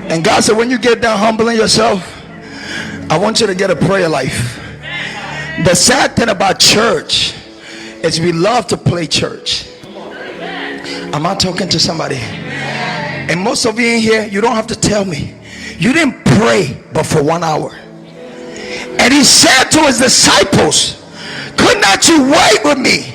And God said, when you get done humbling yourself, I want you to get a prayer life. The sad thing about church is we love to play church. Am I talking to somebody? And most of you in here, you don't have to tell me. You didn't pray but for 1 hour. And he said to his disciples, could not you wait with me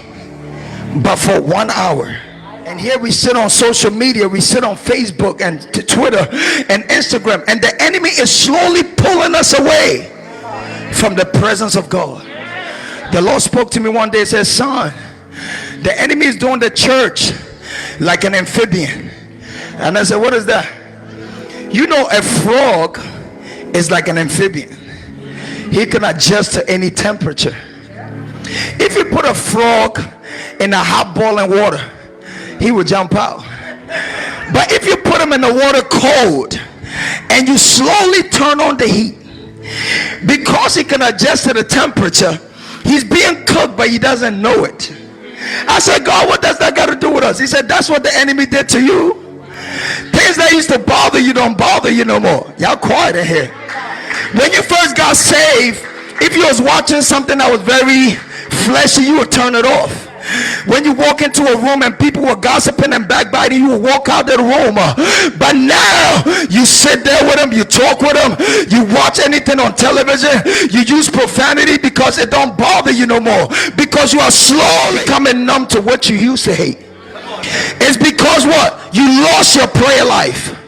but for 1 hour? And here we sit on social media, we sit on Facebook and Twitter and Instagram, and the enemy is slowly pulling us away from the presence of God. The Lord spoke to me one day and said, son, the enemy is doing the church like an amphibian. And I said, what is that? You know, a frog is like an amphibian. He can adjust to any temperature. If you put a frog in a hot boiling water, he will jump out. But if you put him in the water cold and you slowly turn on the heat, because he can adjust to the temperature, he's being cooked but he doesn't know it. I said, God, what does that got to do with us? He said, that's what the enemy did to you. Things that used to bother you don't bother you no more. Y'all quiet in here. When you first got saved, if you was watching something that was very fleshy, you would turn it off. When you walk into a room and people were gossiping and backbiting, you will walk out of the room. But now you sit there with them, you talk with them, you watch anything on television, you use profanity because it don't bother you no more, because you are slowly becoming numb to what you used to hate. It's because what? You lost your prayer life.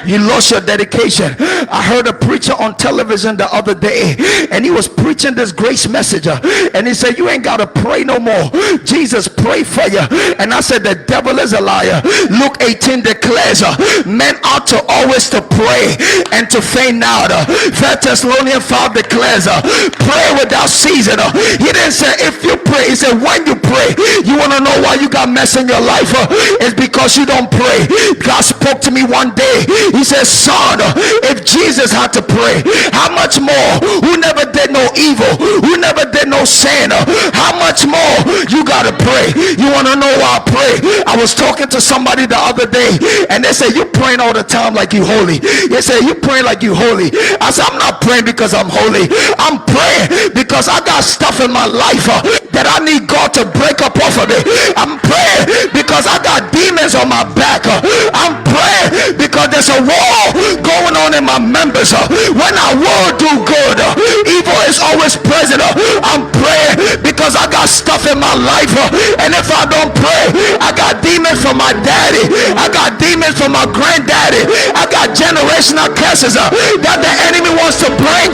You lost your dedication. I heard a preacher on television the other day, and he was preaching this grace message, and he said, you ain't got to pray no more. Jesus prayed for you. And I said, the devil is a liar. Luke 18 declares, men ought to always to pray and to faint not. 1 Thessalonians 5 declares, pray without ceasing. He didn't say if you pray. He said when you pray. You want to know why you got mess in your life? It's because you don't pray. God spoke to me one day. He says, son, if Jesus had to pray, how much more who never did no evil, who never did no sin, how much more you gotta pray? You want to know why I pray? I was talking to somebody the other day, and they said, you praying all the time like you holy. They said, you praying like you holy. I said, I'm not praying because I'm holy. I'm praying because I got stuff in my life that I need God to break up off of me. I'm praying because I got demons on my back. I'm praying because there's a war going on in my members. When I will do good, evil is always present. I'm praying because I got stuff in my life, and if I don't pray, I got demons from my daddy, I got demons from my granddaddy, I got generational curses that the enemy wants to bring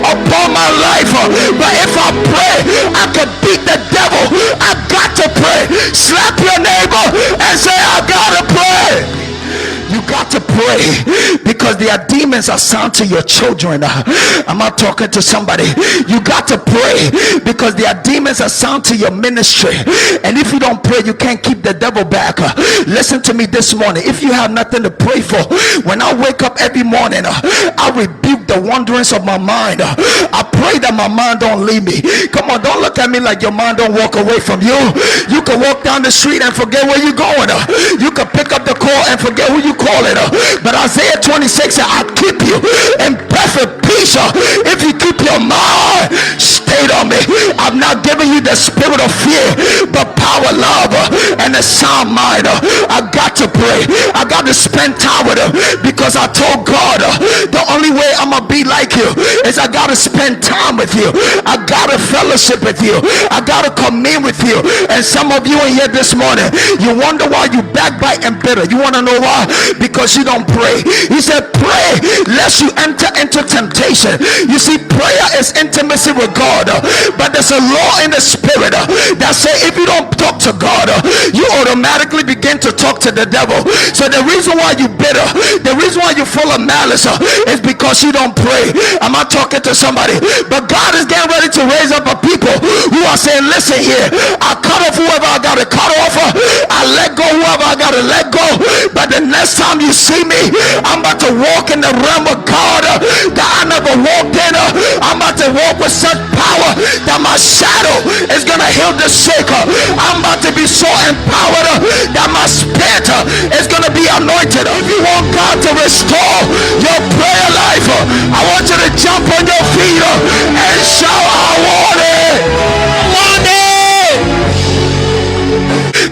upon my life. But if I pray, I can beat the devil. I got to pray. Slap your neighbor and say, I gotta pray. You got to pray because there are demons assigned to your children. Am I talking to somebody? You got to pray because there are demons assigned to your ministry, and if you don't pray, you can't keep the devil back. Listen to me this morning. If you have nothing to pray for, when I wake up every morning, I rebuke the wanderings of my mind. I pray that my mind don't leave me. Come on, don't look at me like your mind don't walk away from you. You can walk down the street and forget where you're going. You can pick up the call and forget who you call it. But Isaiah 26 said, I'll keep you in perfect peace if you keep your mind stayed on me. I've not given you the spirit of fear, but power, love, and a sound mind. I got to pray. I got to spend time with him because I told God the only way I'm gonna be like you is I gotta spend time with you. I gotta fellowship with you. I gotta commune with you. And some of you in here this morning, you wonder why you backbite and bitter. You want to know why? Because you don't pray. He said pray lest you enter into temptation. You see, prayer is intimacy with God, but there's a law in the spirit that say if you don't talk to God, you automatically begin to talk to the devil. So the reason why you bitter, the reason why you're full of malice is because you don't pray. Am I talking to somebody? But God is getting ready to raise up a people who are saying, listen here, I cut off whoever I gotta cut off, I let go whoever I gotta let go, but the next time you see me, I'm about to walk in the realm of God that I never walked in. I'm about to walk with such power that my shadow is gonna heal the sick. I'm about to be so empowered that my spirit is gonna be anointed. If you want God to restore your jump on your feet and shout, I want it. I want it.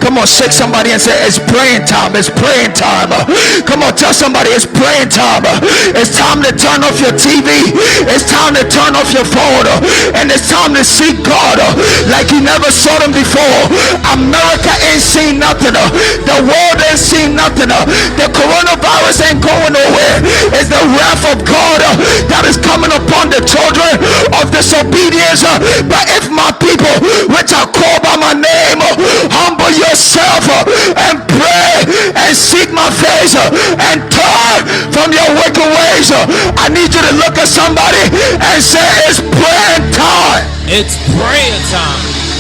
Come on, shake somebody and say, it's praying time. It's praying time. Come on, tell somebody it's praying time. It's time to turn off your TV. It's time to turn off your phone. And it's time to seek God like you never saw him before. America ain't seen nothing. The world ain't seen nothing. The coronavirus ain't going nowhere. It's the wrath of God that is coming upon the children of disobedience. But if my people, which are called by my name, humble yourself and pray and seek my face and turn from your wicked ways, I need you to look at somebody and say, it's praying time. It's prayer time.